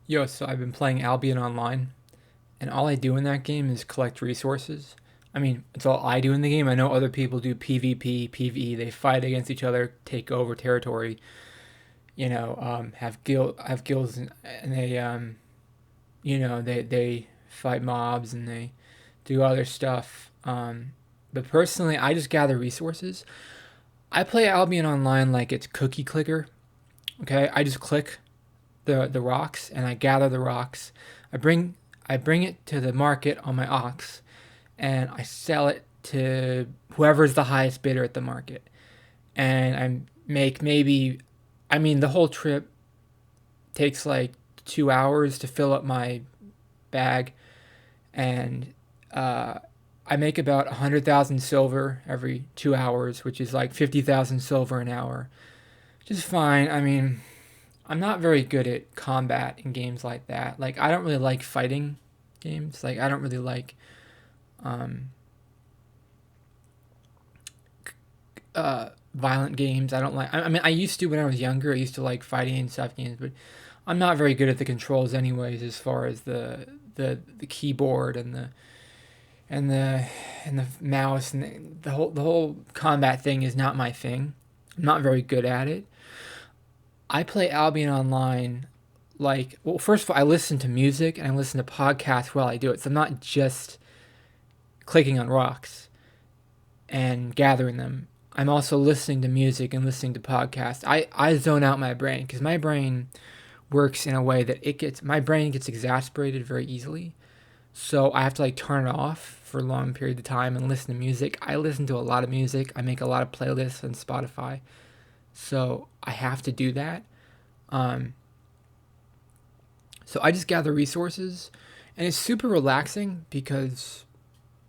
Yo, so I've been playing Albion Online, and all I do in that game is collect resources. I mean, it's all I do in the game. I know other people do PvP, PvE. They fight against each other, take over territory. Have guilds, and they they fight mobs and they do other stuff. But personally, I just gather resources. I play Albion Online like it's cookie clicker. Okay, I just click the rocks and I gather the rocks. I bring I bring it to the market on my ox and I sell it to whoever's the highest bidder at the market. And I make maybe I mean the whole trip takes like 2 hours to fill up my bag and I make about 100,000 silver every 2 hours, which is like 50,000 silver an hour, which is fine. I mean, I'm not very good at combat in games like that. Like I don't really like fighting games. Like I don't really like um, violent games. I don't like. I mean, I used to when I was younger. I used to like fighting and stuff games, but I'm not very good at the controls anyways. As far as the keyboard and the and the mouse and the whole combat thing is not my thing. I'm not very good at it. I play Albion Online like well first of all I listen to music and I listen to podcasts while I do it. So I'm not just clicking on rocks and gathering them. I'm also listening to music and listening to podcasts. I zone out my brain because my brain works in a way that my brain gets exasperated very easily. So I have to like turn it off for a long period of time and listen to music. I listen to a lot of music. I make a lot of playlists on Spotify. So I have to do that. Um, so I just gather resources, and it's super relaxing because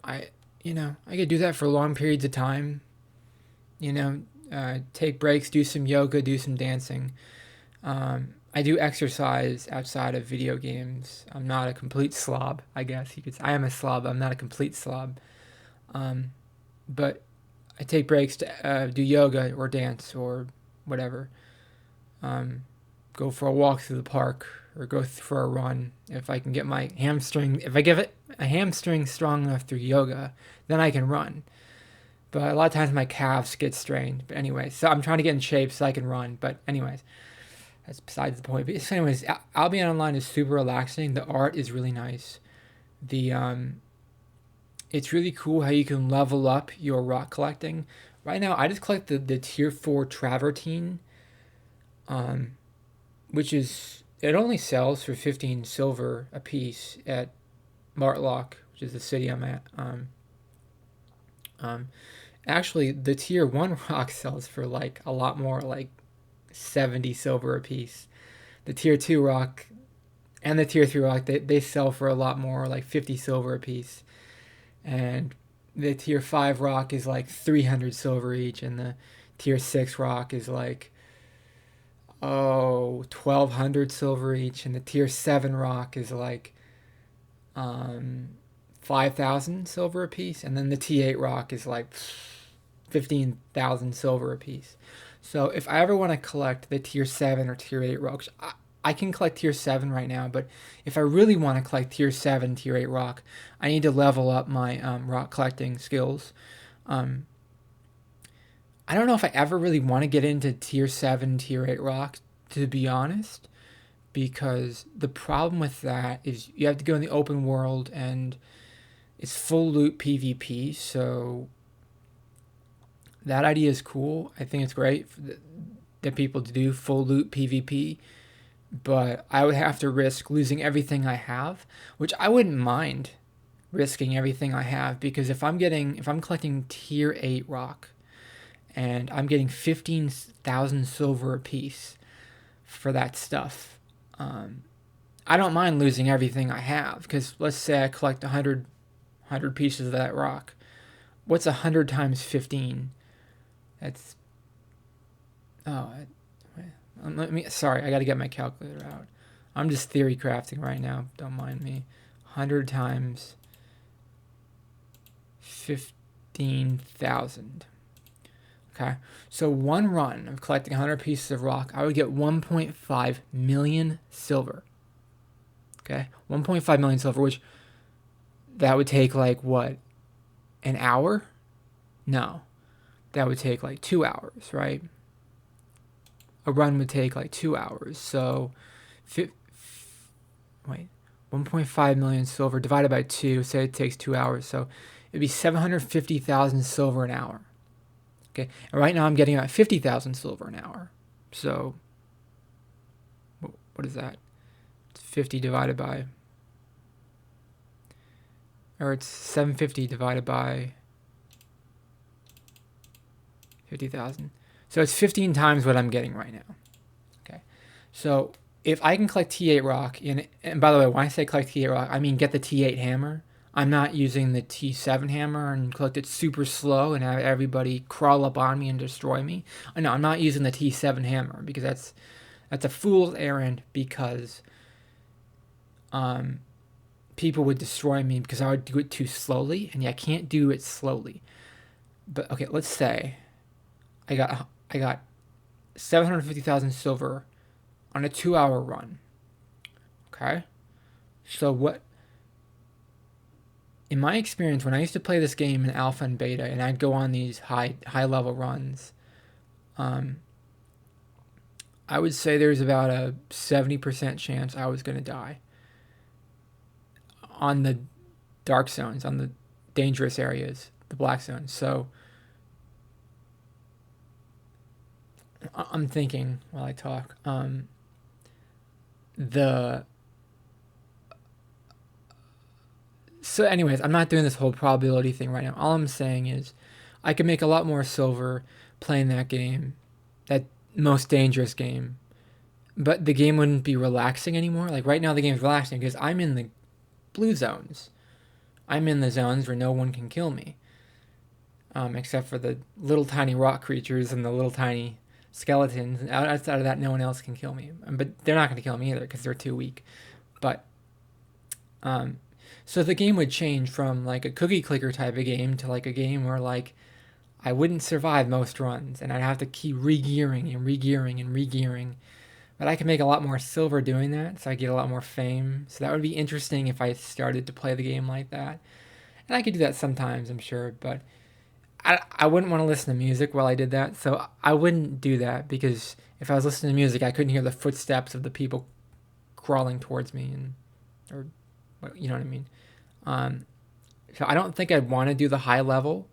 I, I could do that for long periods of time. You know, take breaks, do some yoga, do some dancing. I do exercise outside of video games. I'm not a complete slob, I guess you could say. I am a slob. I'm not a complete slob. Um, but I take breaks to do yoga or dance or whatever. Um, Go for a walk through the park or for a run. If I can get my hamstring, if I give it a hamstring strong enough through yoga, then I can run. But a lot of times my calves get strained. But anyway, so I'm trying to get in shape so I can run. But anyways, that's besides the point. But so anyways, Albion Online is super relaxing. The art is really nice. The It's really cool how you can level up your rock collecting. Right now, I just collect the tier 4 travertine, um, which is it only sells for 15 silver a piece at Martlock, which is the city I'm at. Um, Actually, the tier 1 rock sells for like a lot more, like 70 silver a piece. The tier 2 rock and the tier 3 rock, they sell for a lot more, like 50 silver a piece. And the tier 5 rock is like 300 silver each, and the tier 6 rock is like, oh, 1,200 silver each, and the tier 7 rock is like um, 5,000 silver a piece, and then the T8 rock is like 15,000 silver a piece. So if I ever want to collect the tier 7 or tier 8 rocks, I can collect tier 7 right now, but if I really want to collect tier 7, tier 8 rock, I need to level up my rock collecting skills. Um, I don't know if I ever really want to get into tier 7, tier 8 rock, to be honest, because the problem with that is you have to go in the open world and it's full loot PvP, so that idea is cool. I think it's great that people do full loot PvP, but I would have to risk losing everything I have, which I wouldn't mind risking everything I have because if I'm collecting tier 8 rock and I'm getting 15,000 silver a piece for that stuff, I don't mind losing everything I have because let's say I collect 100 pieces of that rock. What's 100 times 15? That's oh, let me. Sorry, I got to get my calculator out. I'm just theory crafting right now. Don't mind me. 100 times 15,000. Okay, so one run of collecting 100 pieces of rock, I would get 1.5 million silver. Okay, 1.5 million silver, which that would take like what, an hour? No, that would take like 2 hours, right? A run would take like 2 hours. So, wait, 1.5 million silver divided by 2, say it takes 2 hours. So it'd be 750,000 silver an hour. Okay, and right now I'm getting about 50,000 silver an hour. So, what is that? It's 50 divided by, or it's 750 divided by 50,000. So it's 15 times what I'm getting right now. Okay, so if I can collect T8 rock, and by the way, when I say collect T8 rock, I mean get the T8 hammer. I'm not using the T7 hammer and collect it super slow and have everybody crawl up on me and destroy me. No, I'm not using the T7 hammer because that's a fool's errand, because people would destroy me because I would do it too slowly, and I can't do it slowly. But okay, let's say I got 750,000 silver on a 2-hour run. Okay, so what? In my experience, when I used to play this game in alpha and beta, and I'd go on these high level runs, I would say there's about a 70% chance I was going to die on the dark zones, on the dangerous areas, the black zones. So I'm thinking while I talk, so anyways, I'm not doing this whole probability thing right now. All I'm saying is I could make a lot more silver playing that game, that most dangerous game, but the game wouldn't be relaxing anymore. Like right now the game's relaxing because I'm in the blue zones. I'm in the zones where no one can kill me, except for the little tiny rock creatures and the little tiny skeletons. Outside of that, no one else can kill me. But they're not going to kill me either because they're too weak. But so the game would change from like a cookie clicker type of game to like a game where like I wouldn't survive most runs and I'd have to keep re-gearing and re-gearing and re-gearing. But I could make a lot more silver doing that, so I get a lot more fame. So that would be interesting if I started to play the game like that. And I could do that sometimes, I'm sure, but I wouldn't want to listen to music while I did that. So I wouldn't do that, because if I was listening to music, I couldn't hear the footsteps of the people crawling towards me, and or you know what I mean. So I don't think I'd want to do the high level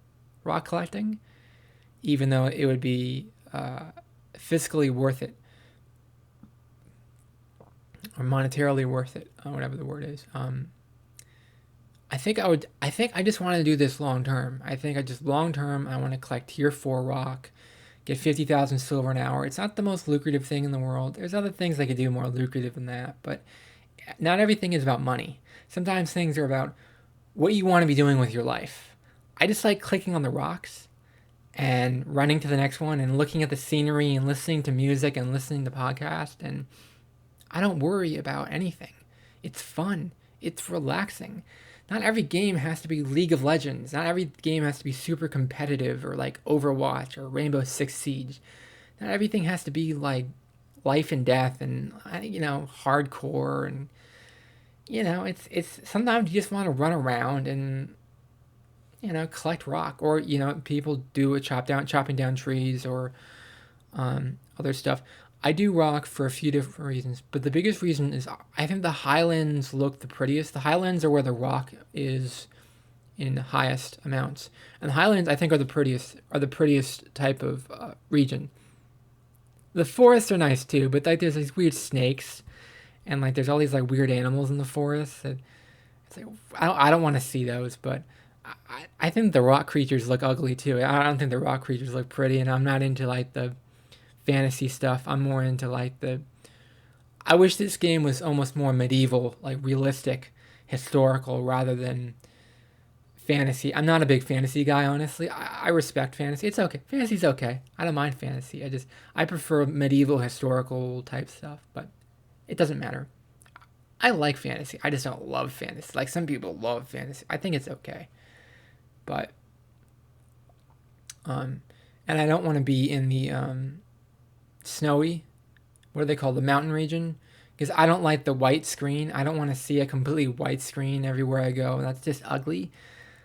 rock collecting, even though it would be fiscally worth it, or monetarily worth it, whatever the word is. I think I just want to do this long term. I think long term I want to collect tier 4 rock, get 50,000 silver an hour. It's not the most lucrative thing in the world. There's other things I could do more lucrative than that, but not everything is about money. Sometimes things are about what you want to be doing with your life. I just like clicking on the rocks and running to the next one and looking at the scenery and listening to music and listening to podcasts, and I don't worry about anything. It's fun. It's relaxing. Not every game has to be League of Legends. Not every game has to be super competitive or like Overwatch or Rainbow Six Siege. Not everything has to be like life and death and hardcore, and it's sometimes you just want to run around and collect rock, or people do a chopping down trees or other stuff. I do rock for a few different reasons, but the biggest reason is I think the highlands look the prettiest. The highlands are where the rock is in the highest amounts, and the highlands I think are the prettiest type of region. The forests are nice too, but like there's these weird snakes, and like there's all these like weird animals in the forest. That it's like I don't want to see those, but I think the rock creatures look ugly too. I don't think the rock creatures look pretty, and I'm not into like the fantasy stuff. I'm more into like I wish this game was almost more medieval, like realistic, historical, rather than fantasy. I'm not a big fantasy guy, honestly. I respect fantasy. It's okay. Fantasy's okay. I don't mind fantasy. I prefer medieval, historical type stuff, but it doesn't matter. I like fantasy. I just don't love fantasy. Like some people love fantasy. I think it's okay. But and I don't want to be in the snowy, what do they call the mountain region? because I don't like the white screen. I don't want to see a completely white screen everywhere I go. That's just ugly.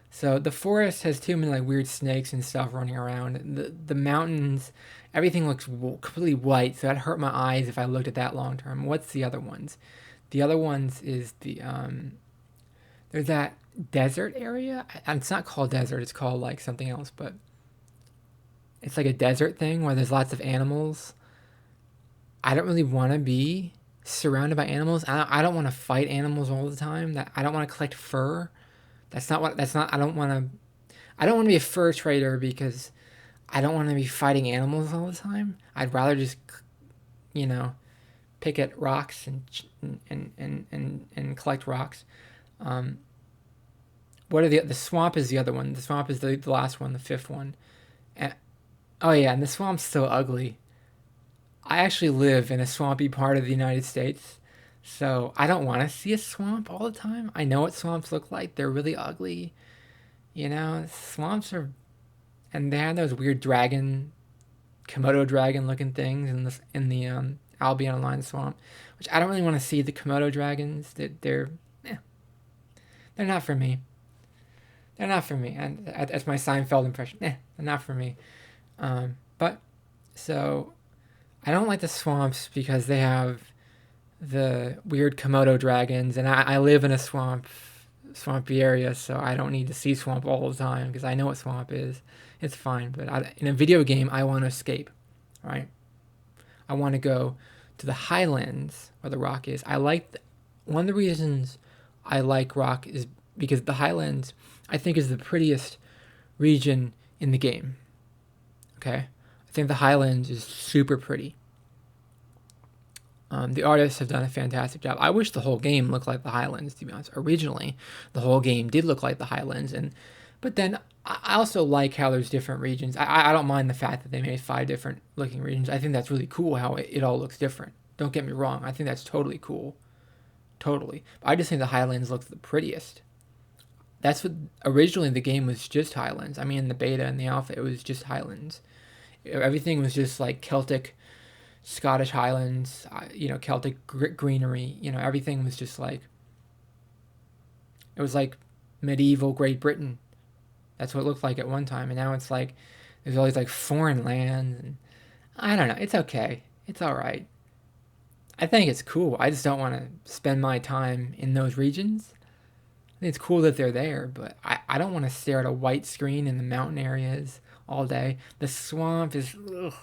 So the forest has too many like weird snakes and stuff running around. The mountains, everything looks completely white, so that hurt my eyes if I looked at that long term. What's the other ones? The other ones is the there's that desert area. It's not called desert. It's called like something else, but it's like a desert thing where there's lots of animals. I don't really want to be surrounded by animals. I don't want to fight animals all the time. That I don't want to collect fur. That's not what. That's not. I don't want to. I don't want to be a fur trader because I don't want to be fighting animals all the time. I'd rather just, you know, pick at rocks and collect rocks. Um, what are the swamp is the other one. The swamp is the last one, the fifth one. And, oh yeah, and the swamp's so ugly. I actually live in a swampy part of the United States, so I don't want to see a swamp all the time. I know what swamps look like. They're really ugly. You know, swamps are, and they have those weird Komodo dragon looking things in the Albion Online swamp, which I don't really want to see the Komodo dragons. Eh, they're not for me. They're not for me. And that's my Seinfeld impression. They're not for me. But so I don't like the swamps because they have the weird Komodo dragons, and I live in a swampy area, so I don't need to see swamp all the time because I know what swamp is. It's fine, but in a video game, I want to escape, right? I want to go to the highlands where the rock is. One of the reasons I like rock is because the highlands, I think, is the prettiest region in the game. Okay, I think the highlands is super pretty. The artists have done a fantastic job. I wish the whole game looked like the Highlands, to be honest. Originally, the whole game did look like the Highlands, but then I also like how there's different regions. I don't mind the fact that they made 5 different looking regions. I think that's really cool how it all looks different. Don't get me wrong. I think that's totally cool. Totally. But I just think the Highlands looks the prettiest. That's what originally the game was, just Highlands. I mean, in the beta and the alpha, it was just Highlands. Everything was just like Celtic, Scottish Highlands, Celtic greenery. Everything was just like, it was like medieval Great Britain. That's what it looked like at one time, and now it's like there's all these like foreign lands, and I don't know. It's okay. It's all right. I think it's cool. I just don't want to spend my time in those regions. I think it's cool that they're there, but I don't want to stare at a white screen in the mountain areas all day. The swamp is, ugh.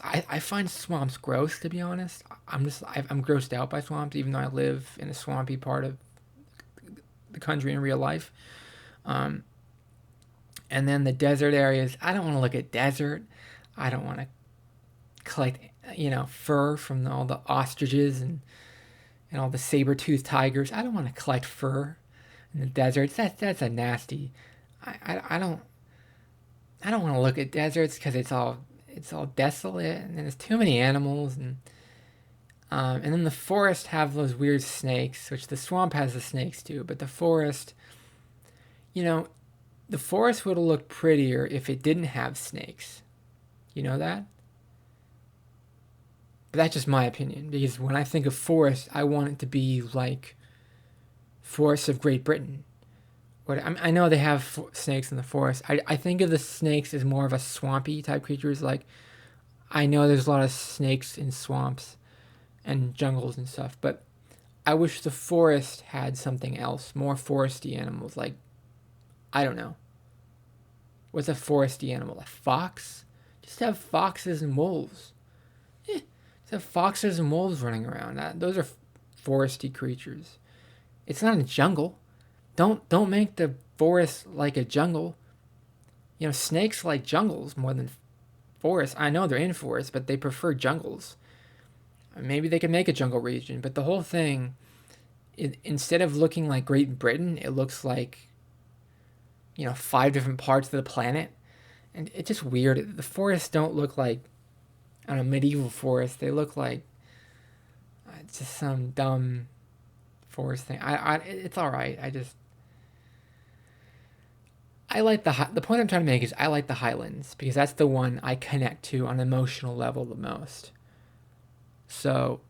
I find swamps gross, to be honest. I'm grossed out by swamps, even though I live in a swampy part of the country in real life. And then the desert areas, I don't want to look at desert. I don't want to collect, fur from all the ostriches and all the saber-toothed tigers. I don't want to collect fur in the deserts. That's a nasty. I don't want to look at deserts because it's all desolate, and there's too many animals, and then the forest have those weird snakes, which the swamp has the snakes too, but the forest, the forest would have looked prettier if it didn't have snakes. You know that? But that's just my opinion, because when I think of forest, I want it to be like forests of Great Britain. I know they have snakes in the forest. I think of the snakes as more of a swampy type creatures. Like, I know there's a lot of snakes in swamps and jungles and stuff, but I wish the forest had something else, more foresty animals. Like, I don't know. What's a foresty animal? A fox? Just have foxes and wolves. Just have foxes and wolves running around. Those are foresty creatures. It's not a jungle. Don't make the forest like a jungle. Snakes like jungles more than forests. I know they're in forests, but they prefer jungles. Maybe they could make a jungle region, but the whole thing, instead of looking like Great Britain, it looks like, 5 different parts of the planet. And it's just weird. The forests don't look like, I don't know, medieval forests. They look like it's just some dumb forest thing. It's all right. I like the point I'm trying to make is I like the Highlands because that's the one I connect to on an emotional level the most. So,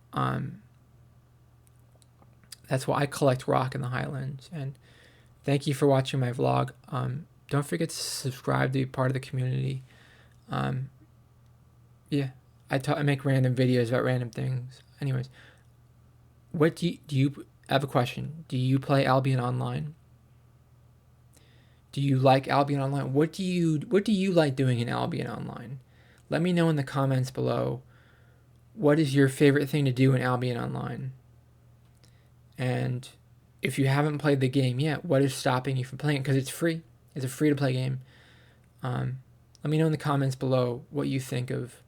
That's why I collect rock in the Highlands. And thank you for watching my vlog. Don't forget to subscribe to be part of the community. Yeah, I make random videos about random things. Anyways, what do you I have a question. Do you play Albion Online? Do you like Albion Online? What do you like doing in Albion Online? Let me know in the comments below. What is your favorite thing to do in Albion Online? And if you haven't played the game yet, what is stopping you from playing it? Because it's free. It's a free-to-play game. Let me know in the comments below what you think of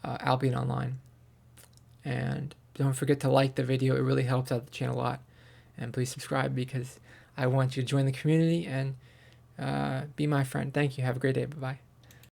Albion Online. And don't forget to like the video. It really helps out the channel a lot. And please subscribe because I want you to join the community and be my friend. Thank you. Have a great day. Bye-bye.